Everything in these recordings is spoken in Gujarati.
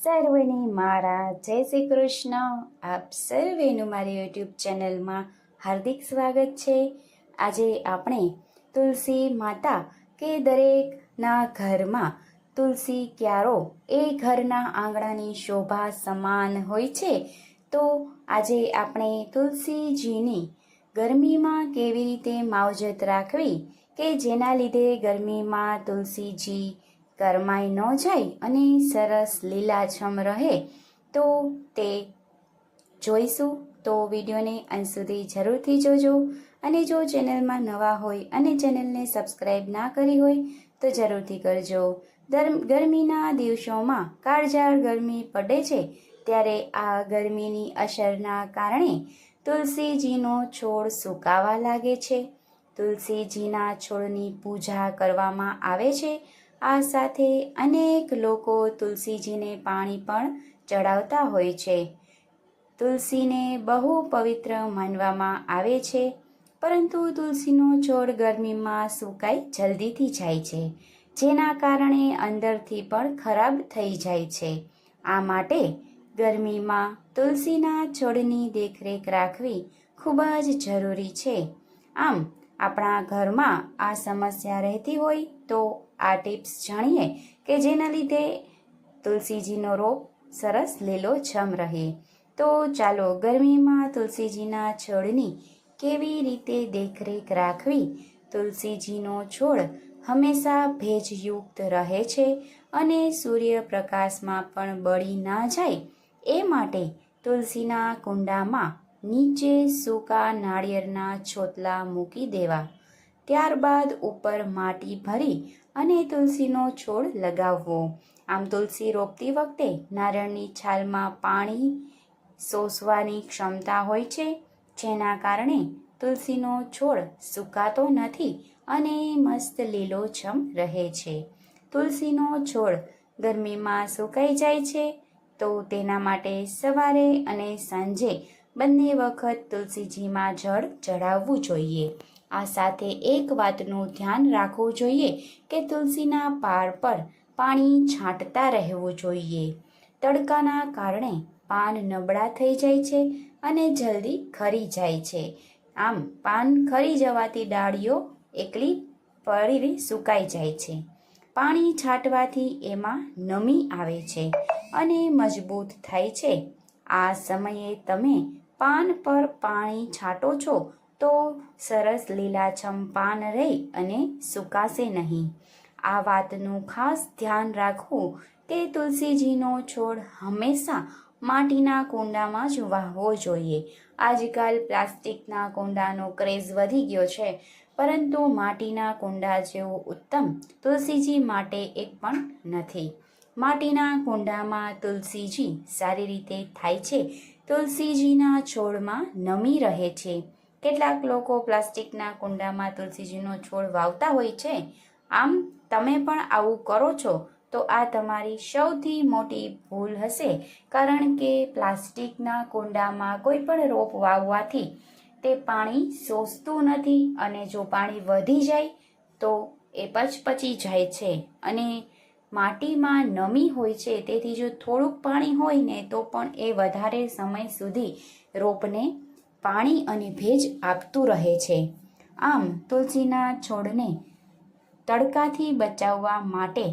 સર્વને મારા જય શ્રી કૃષ્ણ. આપ સર્વેનું મારી યુટ્યુબ ચેનલમાં હાર્દિક સ્વાગત છે. આજે આપણે તુલસી માતા કે દરેકના ઘરમાં તુલસી ક્યારો એ ઘરના આંગણાની શોભા સમાન હોય છે. તો આજે આપણે તુલસીજીની ગરમીમાં કેવી રીતે માવજત રાખવી કે જેના લીધે ગરમીમાં તુલસીજી ગરમાઈ ન જાય અને સરસ લીલાછમ રહે તો તે જોઈશું. તો વિડીયોને અંત સુધી જરૂરથી જોજો. અને જો ચેનલમાં નવા હોય અને ચેનલને સબસ્ક્રાઈબ ના કરી હોય તો જરૂરથી કરજો. ગરમીના દિવસોમાં કાળઝાળ ગરમી પડે છે ત્યારે આ ગરમીની અસરના કારણે તુલસીજીનો છોડ સુકાવા લાગે છે. તુલસીજીના છોડની પૂજા કરવામાં આવે છે. આ સાથે અનેક લોકો તુલસીજીને પાણી પણ ચડાવતા હોય છે. તુલસીને બહુ પવિત્ર માનવામાં આવે છે, પરંતુ તુલસીનો છોડ ગરમીમાં સુકાઈ જલ્દીથી જાય છે, જેના કારણે અંદરથી પણ ખરાબ થઈ જાય છે. આ માટે ગરમીમાં તુલસીના છોડની દેખરેખ રાખવી ખૂબ જ જરૂરી છે. આમ આપણા ઘરમાં આ સમસ્યા રહેતી હોય તો આ ટિપ્સ જાણીએ કે જેના લીધે તુલસીજીનો રોપ સરસ લીલોછમ રહે. તો ચાલો ગરમીમાં તુલસીજીના છોડની કેવી રીતે દેખરેખ રાખવી. તુલસીજીનો છોડ હંમેશા ભેજયુક્ત રહે છે અને સૂર્યપ્રકાશમાં પણ બળી ના જાય એ માટે તુલસીના કુંડામાં નીચે સૂકા નાળિયેરના છોતલા મૂકી દેવા. ત્યારબાદ ઉપર માટી ભરી અને તુલસીનો છોડ લગાવવો. આમ તુલસી રોપતી વખતે નારિયેળની છાલમાં પાણી શોષવાની ક્ષમતા હોય છે, જેના કારણે તુલસીનો છોડ સુકાતો નથી અને મસ્ત લીલોછમ રહે છે. તુલસીનો છોડ ગરમીમાં સુકાઈ જાય છે તો તેના માટે સવારે અને સાંજે બંને વખત તુલસીજીમાં જળ ચડાવવું જોઈએ. આ સાથે એક વાતનું ધ્યાન રાખવું જોઈએ કે તુલસીના પાર પર પાણી છાંટતા રહેવું જોઈએ. તડકાના કારણે પાન નબળા થઈ જાય છે અને જલ્દી ખરી જાય છે. આમ પાન ખરી જવાથી ડાળીઓ એકલી પડી સુકાઈ જાય છે. પાણી છાંટવાથી એમાં નમી આવે છે અને મજબૂત થાય છે. આ સમયે તમે પાન પર પાણી છાંટો છો તો સરસ લીલાછમ પાન રહી અને સુકાશે નહીં. આ વાતનું ખાસ ધ્યાન રાખવું કે તુલસીજીનો છોડ હંમેશા માટીના કુંડામાં જ વાવવો જોઈએ. આજકાલ પ્લાસ્ટિકના કુંડાનો ક્રેઝ વધી ગયો છે, પરંતુ માટીના કુંડા જેવું ઉત્તમ તુલસીજી માટે એક પણ નથી. માટીના કુંડામાં તુલસીજી સારી રીતે થાય છે. તુલસીજીના છોડમાં નમી રહે છે. કેટલાક લોકો પ્લાસ્ટિકના કુંડામાં તુલસીજીનો છોડ વાવતા હોય છે. આમ તમે પણ આવું કરો છો તો આ તમારી સૌથી મોટી ભૂલ હશે, કારણ કે પ્લાસ્ટિકના કુંડામાં કોઈ પણ રોપ વાવવાથી તે પાણી શોષતું નથી અને જો પાણી વધી જાય તો એ પચી જાય છે અને માટીમાં નમી હોય છે. તેથી જો થોડુંક પાણી હોય ને તો પણ એ વધારે સમય સુધી રોપને પાણી અને ભેજ આપતું રહે છે. આમ તુલસીના છોડને તડકાથી બચાવવા માટે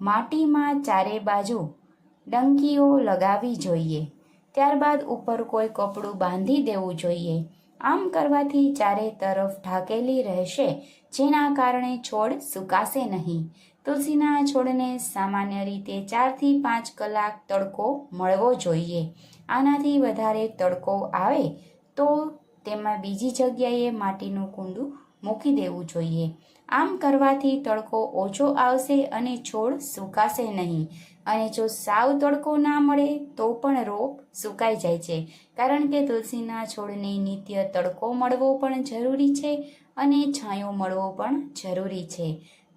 માટીમાં ચારે બાજુ ડંકીઓ લગાવવી જોઈએ. ત્યારબાદ ઉપર કોઈ કપડું બાંધી દેવું જોઈએ. આમ કરવાથી ચારે તરફ ઢાંકેલી રહેશે, જેના કારણે છોડ સુકાશે નહીં. તુલસીના છોડને સામાન્ય રીતે 4 થી 5 કલાક તડકો મળવો જોઈએ. આનાથી વધારે તડકો આવે તો તેમાં બીજી જગ્યાએ માટીનું કુંડું મૂકી દેવું જોઈએ. આમ કરવાથી તડકો ઓછો આવશે અને છોડ સુકાશે નહીં. અને જો સાવ તડકો ના મળે તો પણ રોપ સુકાઈ જાય છે, કારણ કે તુલસીના છોડને નિત્ય તડકો મળવો પણ જરૂરી છે અને છાંયો મળવો પણ જરૂરી છે.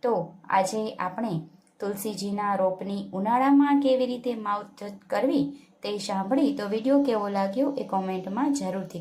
તો આજે આપણે તુલસીજીના રોપની ઉનાળામાં કેવી રીતે માવજત કરવી તે સાંભળી. તો વિડીયો કેવો લાગ્યો એ કોમેન્ટમાં જરૂરથી